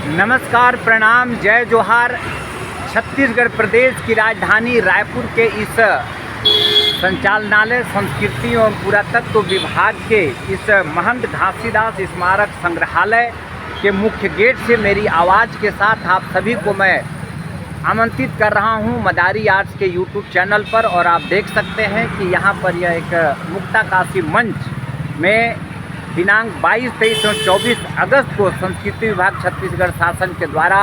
नमस्कार, प्रणाम, जय जोहार। छत्तीसगढ़ प्रदेश की राजधानी रायपुर के इस संचालनालय संस्कृति एवं पुरातत्व विभाग के इस महंत घासीदास स्मारक संग्रहालय के मुख्य गेट से मेरी आवाज़ के साथ आप सभी को मैं आमंत्रित कर रहा हूं मदारी आर्ट्स के यूट्यूब चैनल पर। और आप देख सकते हैं कि यहां पर यह एक मुक्ताकाशी मंच में दिनांक 22, 23 और 24 अगस्त को संस्कृति विभाग छत्तीसगढ़ शासन के द्वारा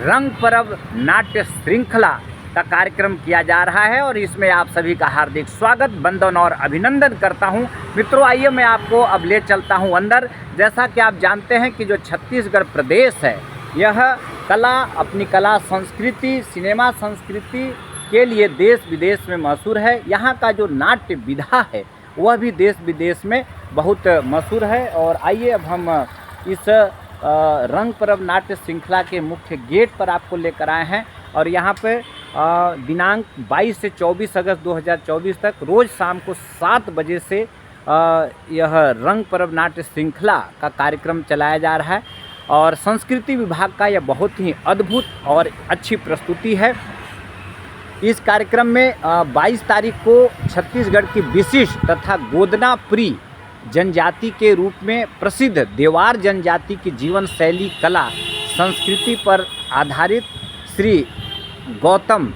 रंग पर्व नाट्य श्रृंखला का कार्यक्रम किया जा रहा है और इसमें आप सभी का हार्दिक स्वागत, वंदन और अभिनंदन करता हूं। मित्रों, आइए मैं आपको अब ले चलता हूं अंदर। जैसा कि आप जानते हैं कि जो छत्तीसगढ़ प्रदेश है, यह अपनी कला संस्कृति, सिनेमा संस्कृति के लिए देश विदेश में मशहूर है। यहाँ का जो नाट्य विधा है वह भी देश विदेश में बहुत मशहूर है। और आइए अब हम इस रंग पर्व नाट्य श्रृंखला के मुख्य गेट पर आपको लेकर आए हैं। और यहाँ पे दिनांक 22 से 24 अगस्त 2024 तक रोज़ शाम को 7 बजे से यह रंग पर्व नाट्य श्रृंखला का कार्यक्रम चलाया जा रहा है। और संस्कृति विभाग का यह बहुत ही अद्भुत और अच्छी प्रस्तुति है। इस कार्यक्रम में 22 तारीख को छत्तीसगढ़ की विशिष्ट तथा गोदना प्री जनजाति के रूप में प्रसिद्ध देवार जनजाति की जीवन शैली, कला, संस्कृति पर आधारित श्री गौतम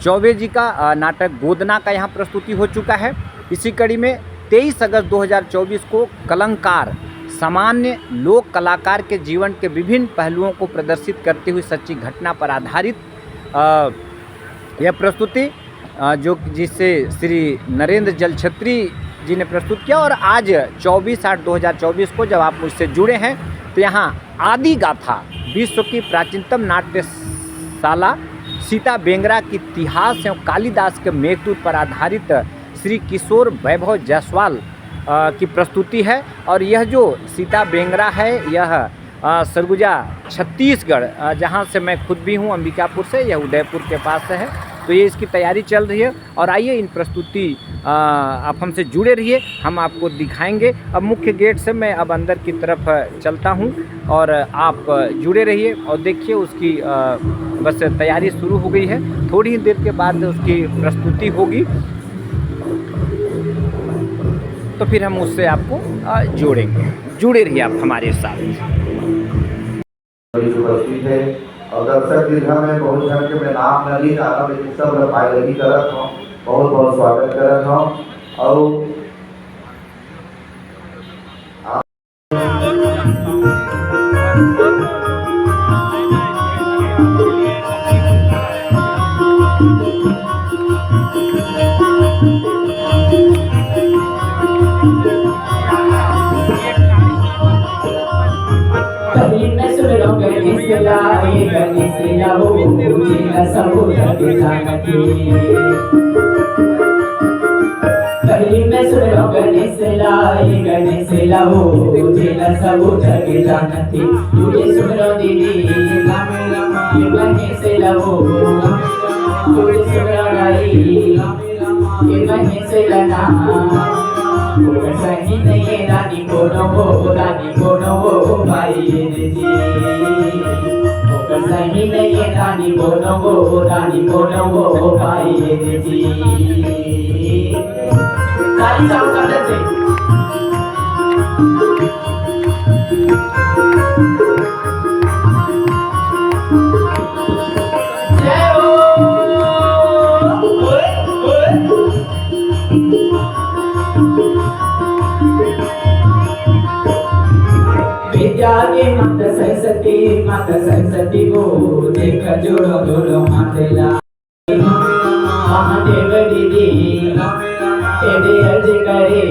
चौबे जी का नाटक गोदना का यहाँ प्रस्तुति हो चुका है। इसी कड़ी में 23 अगस्त 2024 को कलंकार सामान्य लोक कलाकार के जीवन के विभिन्न पहलुओं को प्रदर्शित करती हुई सच्ची घटना पर आधारित यह प्रस्तुति जो जिससे श्री नरेंद्र जलछत्री जी ने प्रस्तुत किया। और आज 24/8/2024 को जब आप मुझसे जुड़े हैं तो यहाँ आदि गाथा विश्व की प्राचीनतम नाट्यशाला सीता बेंगरा की इतिहास एवं कालिदास के मेघदूत पर आधारित श्री किशोर वैभव जायसवाल की प्रस्तुति है। और यह जो सीता बेंगरा है यह सरगुजा छत्तीसगढ़, जहाँ से मैं खुद भी हूँ, अंबिकापुर से, यह उदयपुर के पास है। तो ये इसकी तैयारी चल रही है। और आइए इन प्रस्तुति आप हमसे जुड़े रहिए, हम आपको दिखाएंगे। अब मुख्य गेट से मैं अब अंदर की तरफ चलता हूँ और आप जुड़े रहिए और देखिए उसकी बस तैयारी शुरू हो गई है। थोड़ी ही देर के बाद उसकी प्रस्तुति होगी तो फिर हम उससे आपको जोड़ेंगे। जुड़े रहिए आप हमारे साथ। और दर्शक दीर्घा में बहुत जन के मैं नाम नहीं जाना, लेकिन सब मैं पायलगी करत हूँ, बहुत बहुत स्वागत करत हूँ। और कहीं में सुन लो गणेश लाओ जिला सब जग जानती, तुझे सुन लो दीदी ये गणेश लाओ, तुझे सुन लो नारी ये गणेश लना, सही नहीं रानी को नो भाई जी, सही नहीं रानी को नो भाई जी। ताली चाव करते थे जय हो विद्या के माता सरस्वती को देख जोड़ो मातेला महादेव दीदी तेरे अर्ज करे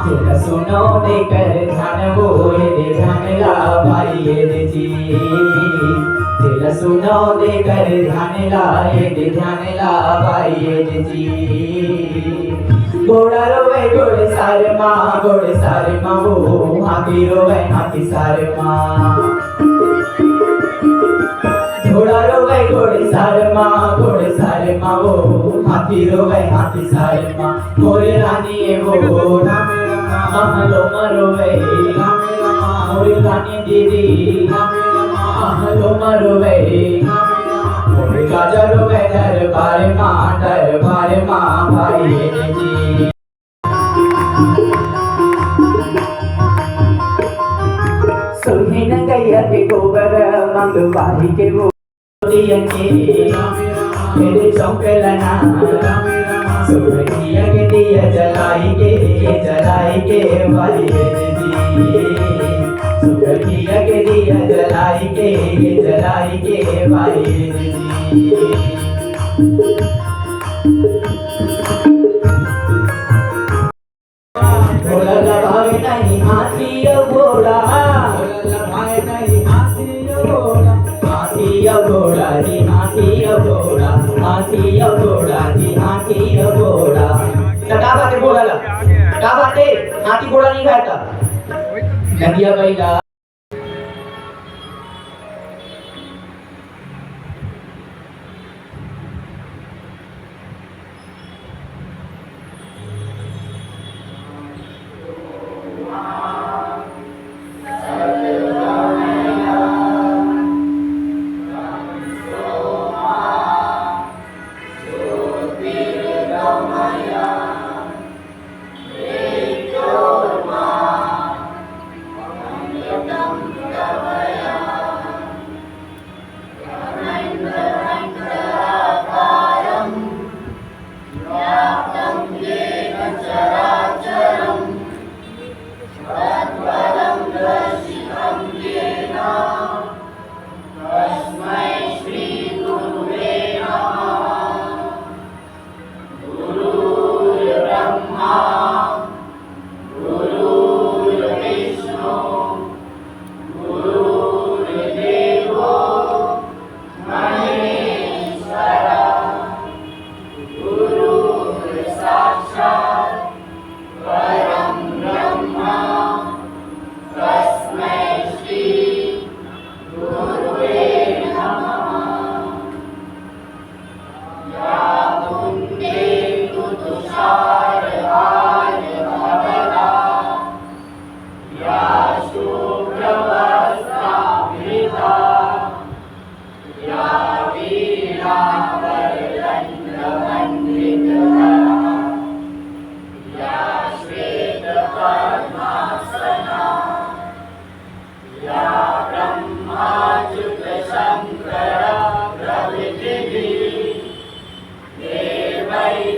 तेरा सुनो देकर ध्यान वो दे ध्यान ला भाई ये जी, तेरा सुनो देकर ध्यान ला दे ध्यान ला भाई ये जी। घोड़ा रोवे घोड़े सारे माँ वो हाथी रोवे हाथी सारे माँ, घोड़ा रोवे घोड़े सारे माँ वो हाथी रोवे हाथी सारे माँ। मोरे रानी वो महलो मरोवे मोरे रानी रानी दीदी आहलो मरुवे काजल में दरबार माँ भाई जी सुनने न गया के गोबर मंगवाई के वो दियंगे मेरे चौकलना सुरखिया के दिया जलाई के भाई जी सुरखिया के दिया जलाई के भाई जी घोड़ा लगावे नहीं हाथी घोड़ा हाथी घोड़ा नहीं खाता नदिया बैला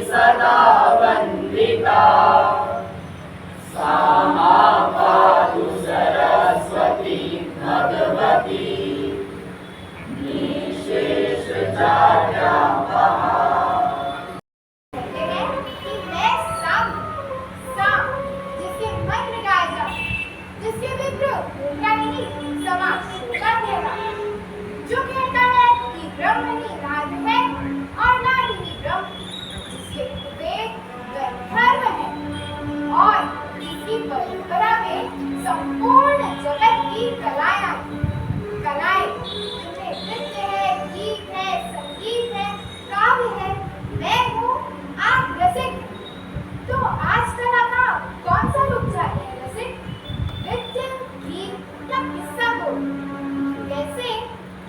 सदा वंदिता सामा पातु सरस्वती भगवती निशेष जाड्यापहा। जो कहता है कि ब्रह्म ही नाद है और नाद ही ब्रह्म, जिसके विवेक धर्म है और जिसकी परंपरा में संपूर्ण जगत की कलाएं जिनमें नृत्य है, गीत है, संगीत है, काव्य है। मैं हूँ, आप रसिक। तो आज कला का कौन सा रूप चाहिए रसिक? नृत्य, गीत या किस्सा बोल? वैसे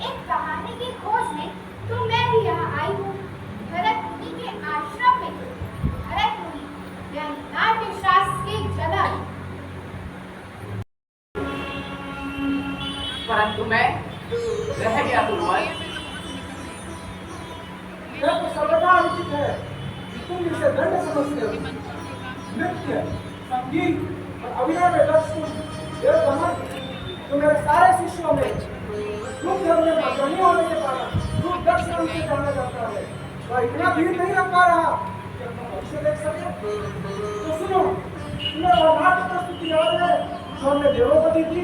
एक कहानी की खोज में तो मैं भी यहाँ आई हूँ। भरत मुनि के आश्रम में भरत मुनि यानी नाट्य शास्त्र के जनक। परंतु मैं रह गया गुरुवर। यह तो सर्वथा अनुचित है कि तुम इसे दंड समझते हो। नृत्य, संगीत और अभिनय में दक्ष तुम यह समझ तो मेरे सारे शिष्यों में रूप धर्म में अग्रणी होने के कारण रूप दक्ष नाम से जाना जाता है। वह इतना भीड़ नहीं रख पा रहा कि अपना भविष्य देख सके। तो सुनो, तुम्हें वह नाट्य प्रस्तुति याद है जो हमने देवोपति थी,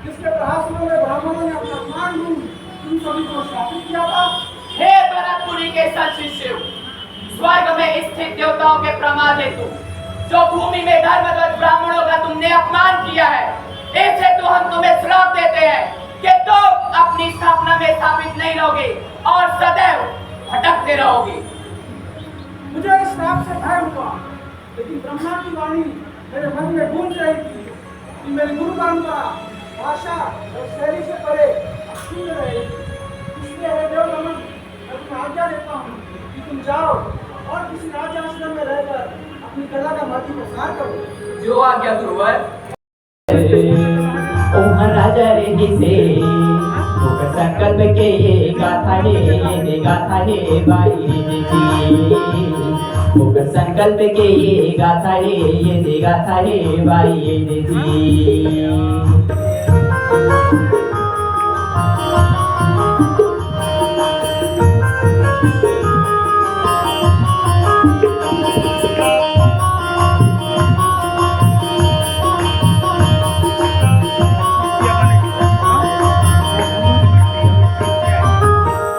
जिसके प्रहासनों में ब्राह्मणों ने अपना मान लूट तुम सभी को शापित किया था। हे भरतपुरी के सचिव, स्वर्ग में स्थित देवताओं के प्रमाद हेतु जो भूमि में धर्मध्वज ब्राह्मणों का तुमने अपमान किया है, ऐसे तो हम तुम्हें श्राप देते हैं कि तुम अपनी स्थापना में स्थापित नहीं रहोगे और सदैव भटकते रहोगे। मुझे इस श्राप से भय हुआ, लेकिन ब्रह्मा की वाणी मेरे मन में गूंज रही थी कि मेरी गुरु परंपरा भाषा और शैली से परे अक्षुण्ण रहे। इसलिए हे देव नमन, मैं तुम्हें आज्ञा देता हूँ कि तुम जाओ और किसी राज्य आश्रम में रहकर अपनी कला का महत्व प्रसार करो। जो आज्ञा गुरुवर। ओ महाराजा रे जिसे मुख संकल्प के ये गाथा हे बाई जी। मुख संकल्प के ये गाथा हे बाई जी।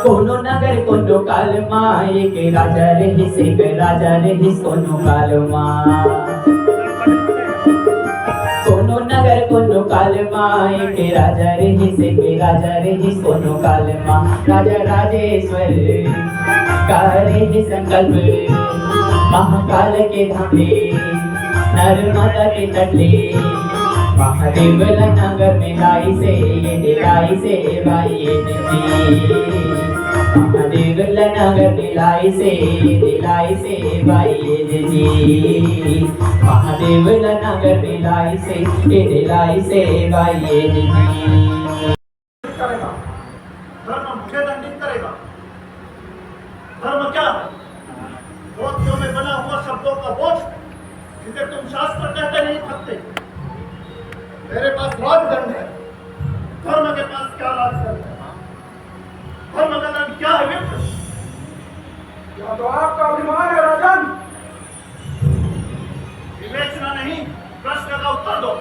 कोनो नगर कोनो काल माँ एक राजा रहिस कोनो काल माँ। कोनो नगर कोनो काल माँ एक राजा रहिस कोनो काल माँ। राजा राजेश्वर करे संकल्प महाकाल के धामे नर्मदा के तटे। महादेव नगर में लाई से भाई जी। महादेव नगर में लाई से भाई जी। महादेव नगर में लाई से भाई जी। करेगा धर्म मुझे दंडित करेगा। धर्म क्या है? बोधियों में बना हुआ शब्दों का बोझ जिसे तुम शास्त्र कहते नहीं थकते। मेरे पास राजदंड है, धर्म के पास क्या राजदंड है? धर्म का दंड क्या है विप्र? यह तो आपका अभिमान है राजन। विवेचना नहीं, प्रश्न का उत्तर दो।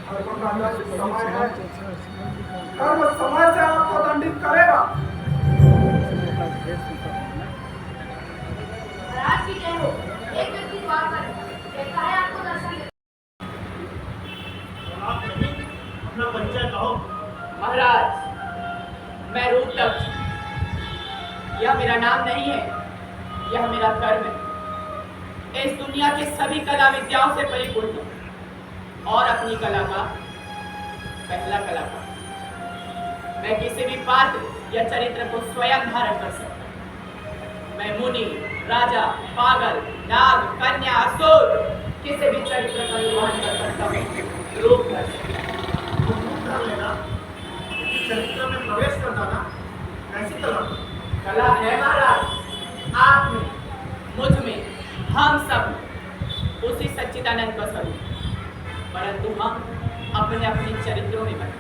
समय है, कर्म समय से आपको दंडित करेगा। महाराज की जय हो। एक व्यक्ति द्वार पर कहता है आपको दर्शन दे। आप नहीं, अपना परिचय कहो। महाराज, मैं रूपदक्ष। यह मेरा नाम नहीं है, यह मेरा कर्म है। इस दुनिया के सभी कला विद्याओं से परिपूर्ण हूं और अपनी कला का पहला कलाकार। मैं किसी भी पात्र या चरित्र को स्वयं धारण कर सकता हूं। मैं मुनि, राजा, पागल, नाग, कन्या, असुर किसी भी चरित्र का निर्वहन कर सकता हूं। रूपदक्ष कर लेना, चरित्र में प्रवेश कर जाना कैसी कला है महाराज। आप में, मुझ में, हम सब उसी सच्चिदानंद का स्वरूप। परंतु हम अपने अपने चरित्रों में बने।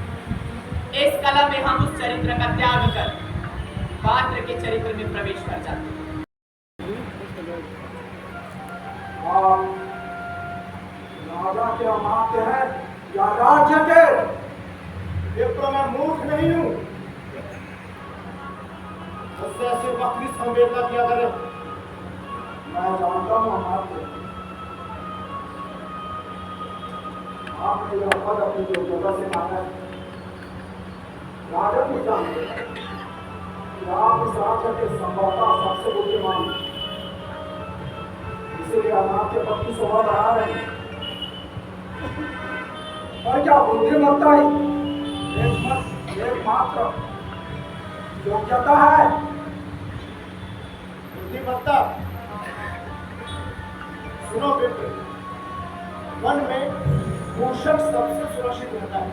इस कला में हम उस चरित्र का त्याग कर पात्र के चरित्र में प्रवेश कर जाते हैं। राजा के अमात्य है या राज्य के? विप्र मैं मूर्ख नहीं हूं। उससे ऐसे वक्री संवेदना किया करे। मैं जानता हूँ अमात्य। आपने यह पद अपनी योग्यता से मांगा है। राजा भी जानते हैं कि आप इस राज्य के संभवतः सबसे बुद्धिमान हैं। इसीलिए अमात्य पद की शोभा बढ़ा रहे हैं। और क्या बुद्धिमत्ता ही एकमात्र योग्यता है? बुद्धिमत्ता सुनो विप्र, वन में मूषक सबसे सुरक्षित रहता है।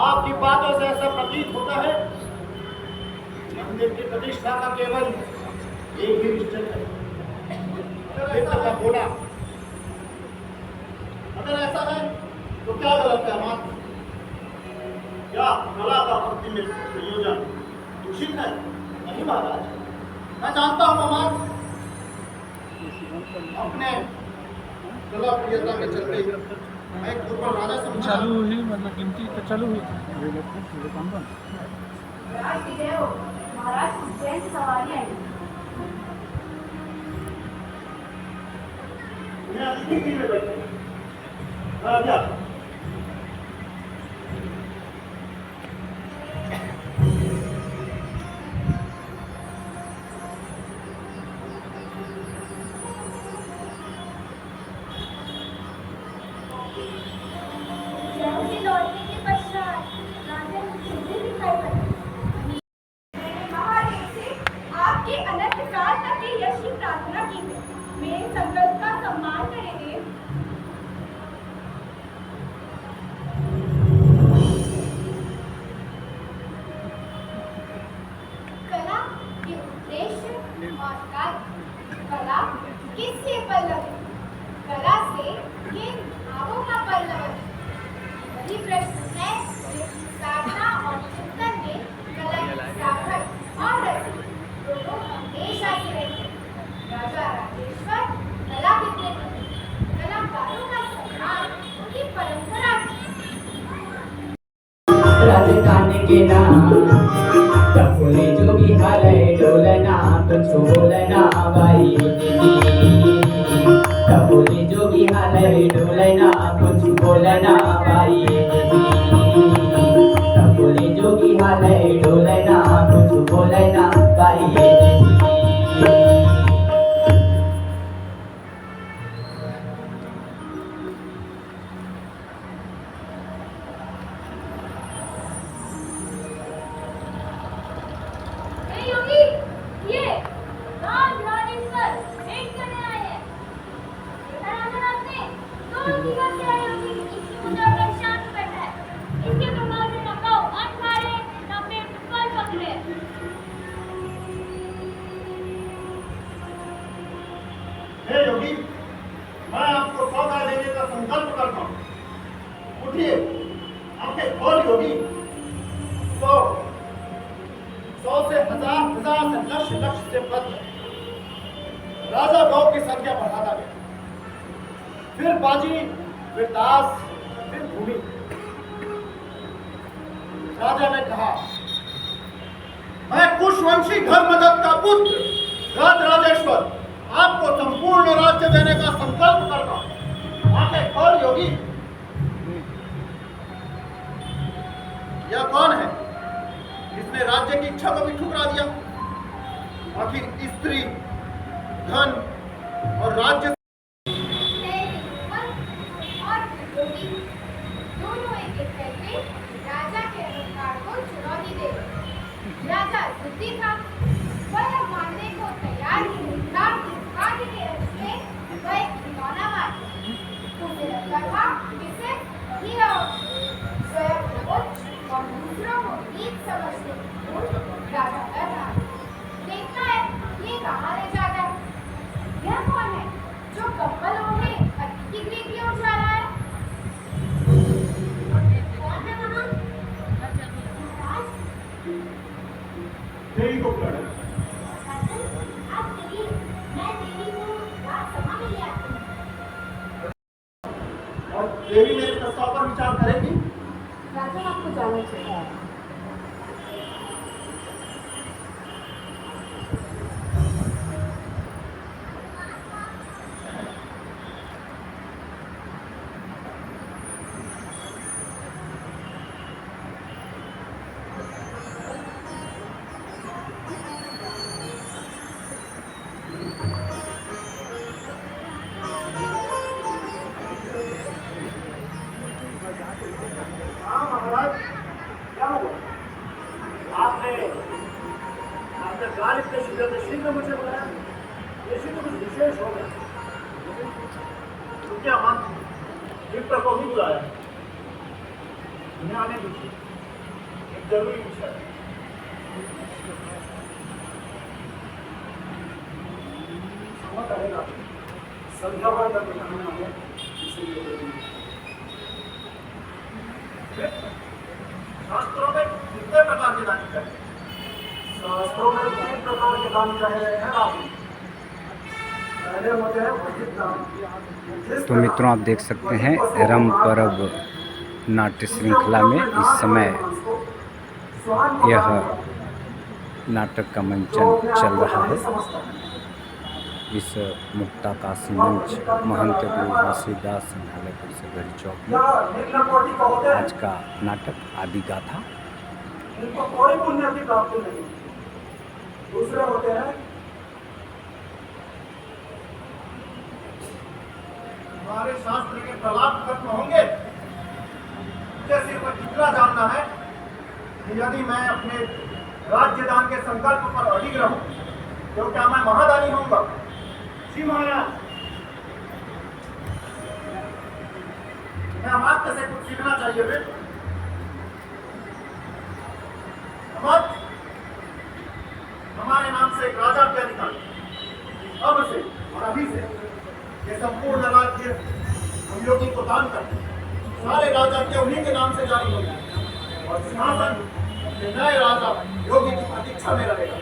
आपकी बातों से ऐसा प्रतीत होता है मंदिर की प्रतिष्ठा का केवल एक ही निश्चय है, विप्र का घोड़ा। अगर ऐसा है तो क्या गलत है मात्र? क्या कला का भक्ति में संयोजन दूषित है? नहीं महाराज, मैं जानता हूँ मात्र अपने कला प्रियता के चलते मैं खुद पर राजा समझा। चालू हुई मतलब गिनती तो चालू हुई महाराज विजय हो, महाराज उज्जैन से सवारी आई। मैं अतिथि में बैठे राजा जैन से लौटने के पश्चात राजा मुझे दिखाई पड़े। मैंने महादेव से आपके अनंत काल तक के यश की प्रार्थना की है। मेरे संकल्प का सम्मान करेंगे। कला के उद्देश्य और कार्य। कला किससे पल्लव है? कला से किन भावों का पल्लव है? वही प्रश्न है जिसकी साधना और चिंतन में कला की साधक और रसिक दोनों हमेशा से रहते हैं। राजा राजेश्वर कला के प्रेमी, कलाकारों का सम्मान उनकी परंपरा थी। राजस्थान के नाम चपुले जो भी हाले डोलना तो छोलना भाई दीदी चपुले जो भी हाले डोलना तो छोलना भाई दीदी चपुले जो भी हाले डोलना तो छोलना भाई दीदी। हे योगी, ये राज राजेश्वर भेंट करने आए हैं। देखा राजा आपने? दो दिनों से आए योगी इसकी पूजा कर शांत बैठा है। इसके प्रभाव से न खाओ अन्न खा रहे, न पेट में फल पक रहे। हे योगी मैं आपको सौदा देने का संकल्प करता हूँ। उठिए आंखें खोल योगी। 100 से 1000, 1000 से लक्ष, लक्ष से पद राजा भाव की संख्या बढ़ाता गया। फिर बाजी, फिर दास, फिर भूमि। राजा ने कहा मैं कुशवंशी धर्मदत्त का पुत्र राज राजेश्वर आपको संपूर्ण राज्य देने का संकल्प करता हूं। आंखें खोल योगी। यह कौन है जिसने राज्य की इच्छा को भी ठुकरा दिया? आखिर स्त्री, धन और राज्य और योगी दोनों एक एक करके राजा के अहंकार को चुनौती दे रहे। राजा जिद्दी था, वह यह मानने को तैयार ही था कि भाग्य के रस्ते वह एक खिलौना मार। उसे लगता था कि सिर्फ वही स्वयं को उच्च और दूसरों को नीच समझते राजा कर रहा है। देखता है ये कहाँ ले जाता है। यह कौन है जो कपल ओढ़े अतिथि गृह की ओर जा रहा है? कौन है वहाँ? महाराज, देवी को बुलाया। आप चलिए, मैं देवी को राजसभा में ले आती हूँ। और देवी मेरे प्रस्ताव पर विचार करेगी। राजा आपको जाना चाहिए। हाँ महाराज क्या हुआ? आपने आपने गाल इतने शीघ्र मुझे बुलाया। ये शीघ्र कुछ विशेष हो गया। तो क्या मान विप्र को भी बुलाया? उन्हें आने दीजिए, एक जरूरी विषय है। समझ आएगा संध्या पर हमें इसीलिए शास्त्रों में कितने प्रकार के दान चाहिए? शास्त्रों में 3 प्रकार के दान कहे गए हैं। पहले होते हैं वर्जित नाम। तो मित्रों आप देख सकते हैं रंग पर्व नाट्य श्रृंखला में इस समय यह नाटक का मंचन चल रहा है। इस मुक्ताकाशी मंच महंत गुरु घासीदास संग्रहालय परिसर गढ़ी चौक में आज का नाटक आदि गाथा। इनको कोई पुण्य की प्राप्ति नहीं। दूसरे होते हैं हमारे शास्त्र के प्रलाप खत्म होंगे। मुझे सिर्फ इतना जानना है कि यदि मैं अपने राज्य दान के संकल्प पर अडिग रहूं तो क्या मैं महादानी होऊंगा? जी महाराज, मैं अमात्य से कुछ सीखना चाहिए फिर। अमात्य, हमारे नाम से एक राजा क्या निकाले। अब से और अभी से ये संपूर्ण राज्य हम योगी को दान करते हैं। सारे राजा के उन्हीं के नाम से जारी होंगे और सिंहासन के नए राजा योगी की प्रतीक्षा में रहेगा।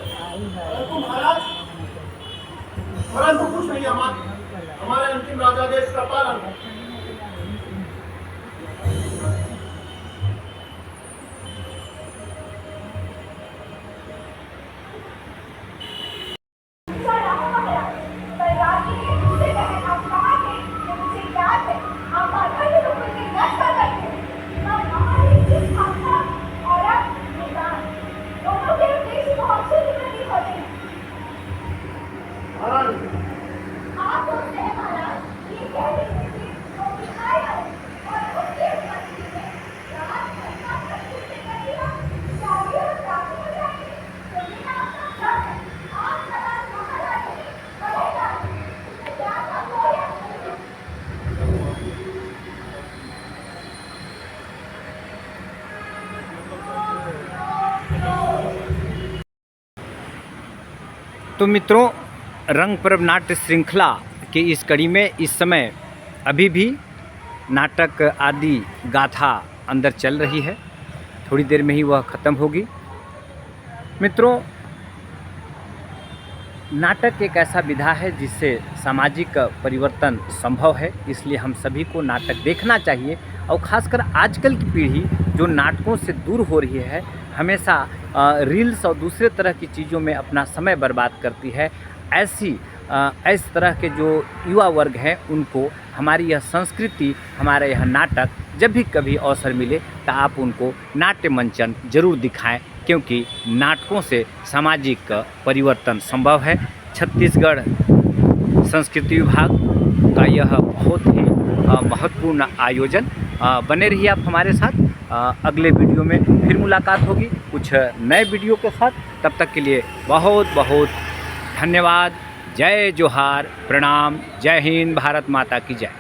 परंतु महाराज, परंतु कुछ नहीं, हमारे अंतिम राजादेश का पालन है। तो मित्रों रंग पर्व नाट्य श्रृंखला के इस कड़ी में इस समय अभी भी नाटक आदि गाथा अंदर चल रही है। थोड़ी देर में ही वह ख़त्म होगी। मित्रों, नाटक एक ऐसा विधा है जिससे सामाजिक परिवर्तन संभव है, इसलिए हम सभी को नाटक देखना चाहिए। और ख़ासकर आजकल की पीढ़ी जो नाटकों से दूर हो रही है, हमेशा रील्स और दूसरे तरह की चीज़ों में अपना समय बर्बाद करती है, इस तरह के जो युवा वर्ग हैं उनको हमारी यह संस्कृति, हमारा यह नाटक जब भी कभी अवसर मिले तो आप उनको नाट्य मंचन जरूर दिखाएं, क्योंकि नाटकों से सामाजिक परिवर्तन संभव है। छत्तीसगढ़ संस्कृति विभाग का यह बहुत ही महत्वपूर्ण आयोजन। बने रहिए आप हमारे साथ। अगले वीडियो में फिर मुलाकात होगी कुछ नए वीडियो के साथ। तब तक के लिए बहुत बहुत धन्यवाद। जय जोहार, प्रणाम, जय हिंद, भारत माता की जय।